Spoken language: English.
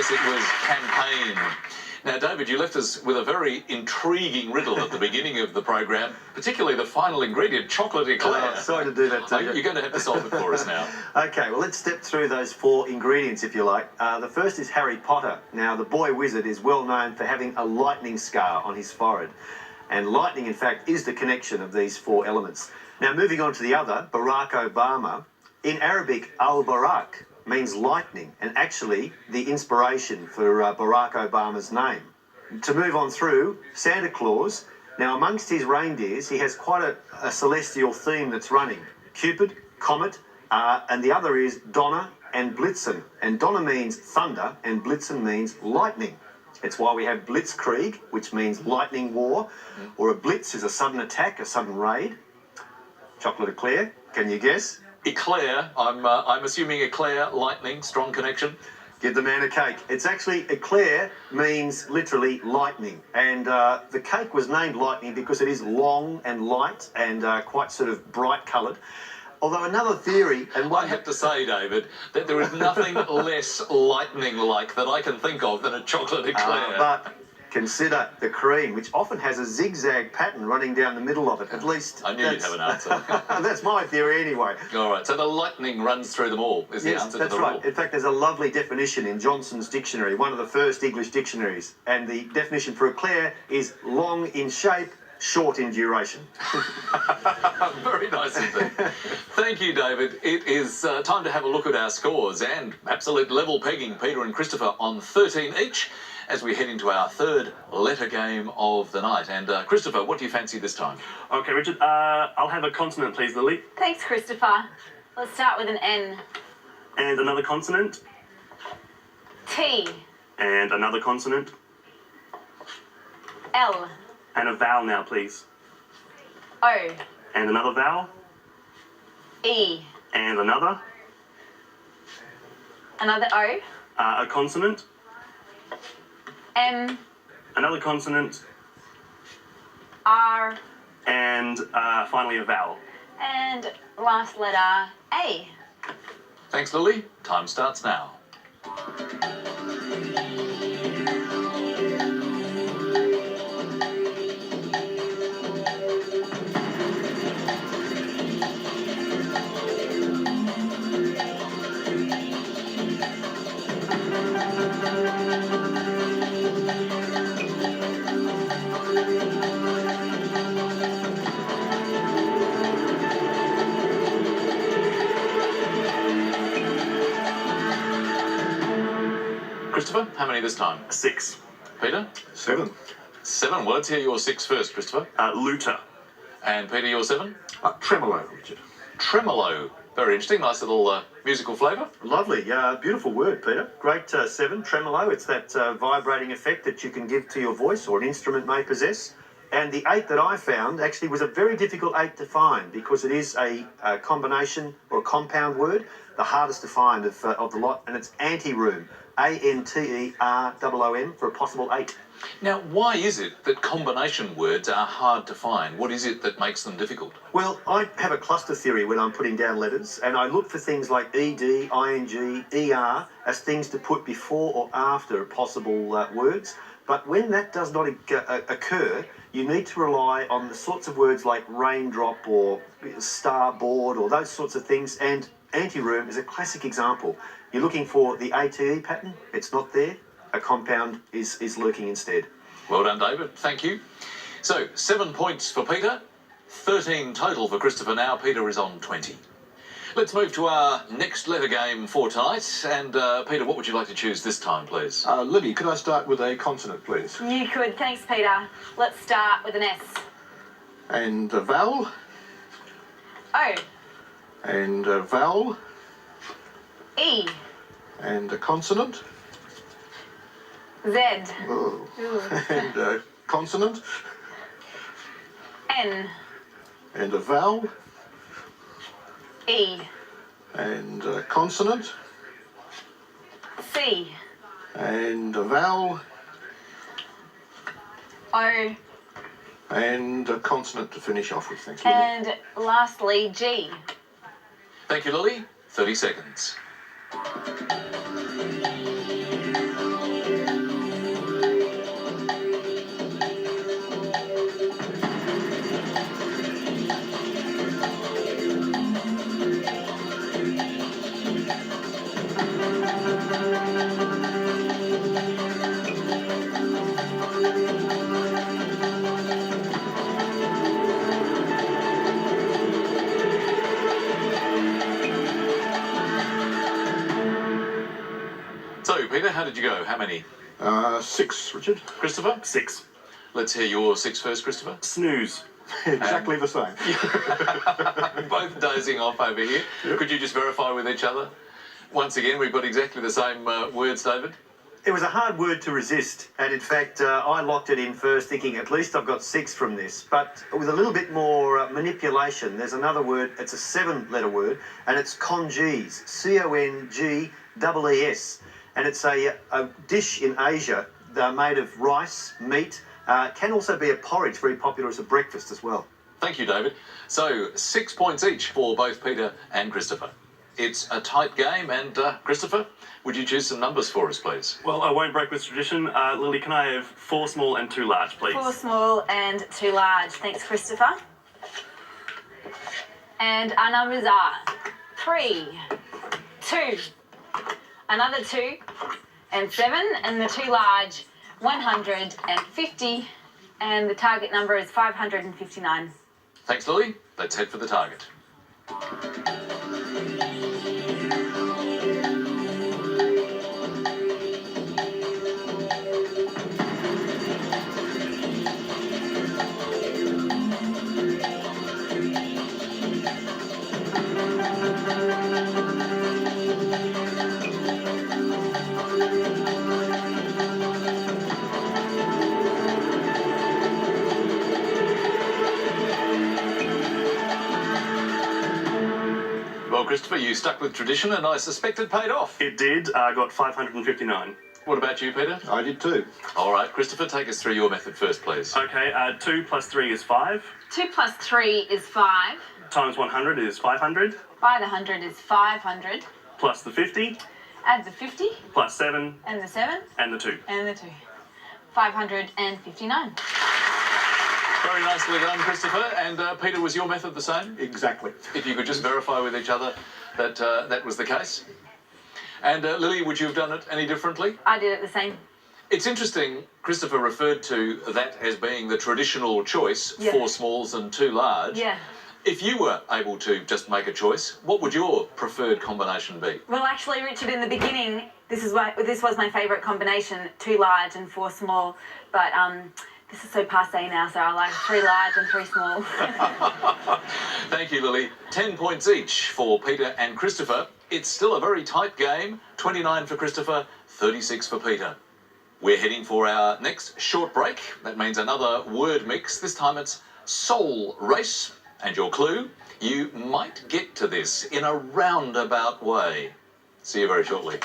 Yes, it was campaign. Now, David, you left us with a very intriguing riddle at the beginning of the program, particularly the final ingredient, chocolate eclair. Oh, sorry to do that to you. You're going to have to solve it for us now. Okay, well, let's step through those 4 ingredients, if you like. The first is Harry Potter. Now, the boy wizard is well known for having a lightning scar on his forehead. And lightning, in fact, is the connection of these 4 elements. Now, moving on to the other, Barack Obama. In Arabic, al-Barak means lightning, and actually the inspiration for Barack Obama's name. To move on through, Santa Claus. Now, amongst his reindeers, he has quite a celestial theme that's running. Cupid, Comet, and the other is Donner and Blitzen. And Donner means thunder, and Blitzen means lightning. It's why we have Blitzkrieg, which means lightning war, or a blitz is a sudden attack, a sudden raid. Chocolate eclair, can you guess? Eclair, I'm assuming eclair, lightning, strong connection. Give the man a cake. It's actually, eclair means literally lightning. And the cake was named lightning because it is long and light and quite sort of bright coloured. Although another theory, and I have to say, David, that there is nothing less lightning-like that I can think of than a chocolate eclair. But consider the cream, which often has a zigzag pattern running down the middle of it. At least I knew you'd have an answer. That's my theory anyway. All right, so the lightning runs through them all is the answer to the that's right. In fact, there's a lovely definition in Johnson's dictionary, one of the first English dictionaries, and the definition for eclair is long in shape, short in duration. Very nice indeed. Thank you, David. It is time to have a look at our scores and absolute level pegging, Peter and Christopher on 13 each, as we head into our 3rd letter game of the night. And Christopher, what do you fancy this time? Okay, Richard, I'll have a consonant, please, Lily. Thanks, Christopher. Let's start with an N. And another consonant. T. And another consonant. L. And a vowel now, please. O. And another vowel. E. And another. Another O. A consonant. M. Another consonant. R. And finally a vowel. And last letter, A. Thanks, Lily. Time starts now. Christopher, how many this time? 6. Peter? 7. 7. Well, let's hear your 6 first, Christopher. Looter. And Peter, your 7? Tremolo, Richard. Tremolo. Very interesting. Nice little musical flavour. Lovely. Beautiful word, Peter. Great 7, tremolo. It's that vibrating effect that you can give to your voice or an instrument may possess. And the 8 that I found actually was a very difficult 8 to find because it is a combination or a compound word, the hardest to find of the lot, and it's anteroom. A-N-T-E-R-O-O-M for a possible 8. Now, why is it that combination words are hard to find? What is it that makes them difficult? Well, I have a cluster theory when I'm putting down letters, and I look for things like ED, ING, ER as things to put before or after possible words. But when that does not occur, you need to rely on the sorts of words like raindrop or starboard or those sorts of things, and anteroom is a classic example. You're looking for the ATE pattern, it's not there. A compound is lurking instead. Well done, David. Thank you. So, 7 points for Peter, 13 total for Christopher now. Peter is on 20. Let's move to our next letter game for tonight. And, Peter, what would you like to choose this time, please? Lily, could I start with a consonant, please? You could. Thanks, Peter. Let's start with an S. And a vowel. O. And a vowel. E. And a consonant. Z. Oh. And a consonant. N. And a vowel. E. And a consonant. C. And a vowel. O. And a consonant to finish off with. Thanks, Lily. And lastly, G. Thank you, Lily. 30 seconds. how did you go? How many? 6, Richard. Christopher? 6. Let's hear your 6 first, Christopher. Snooze. Exactly the same. Both dozing off over here. Yep. Could you just verify with each other? Once again, we've got exactly the same words, David. It was a hard word to resist, and in fact, I locked it in first, thinking at least I've got 6 from this. But with a little bit more manipulation, there's another word. It's a 7-letter word, and it's congees. CONGEES, and it's a dish in Asia made of rice, meat. Can also be a porridge, very popular as a breakfast as well. Thank you, David. So 6 points each for both Peter and Christopher. It's a tight game, and Christopher, would you choose some numbers for us, please? Well, I won't break with tradition. Lily, can I have 4 small and 2 large, please? 4 small and 2 large. Thanks, Christopher. And our numbers are 3, 2, another 2, and 7, and the 2 large, 150, and the target number is 559. Thanks, Lily. Let's head for the target. Well, Christopher, you stuck with tradition, and I suspect it paid off. It did. I got 559. What about you, Peter? I did too. All right, Christopher, take us through your method first, please. Okay, 2 plus 3 is 5. 2 plus 3 is 5. Times 100 is 500. By the 100 is 500. Plus the 50. Add the 50, Plus 7. and the 7, And the 2. and the 2. 559. Very nicely done, Christopher. And Peter, was your method the same? Exactly. If you could just verify with each other that that was the case. And Lily, would you have done it any differently? I did it the same. It's interesting, Christopher referred to that as being the traditional choice, Yeah. 4 smalls and 2 large. Yeah. If you were able to just make a choice, what would your preferred combination be? Well, actually, Richard, in the beginning, this was my favourite combination: 2 large and 4 small. But this is so passé now, so I like 3 large and 3 small. Thank you, Lily. 10 points each for Peter and Christopher. It's still a very tight game. 29 for Christopher, 36 for Peter. We're heading for our next short break. That means another word mix. This time it's soul race. And your clue, you might get to this in a roundabout way. See you very shortly.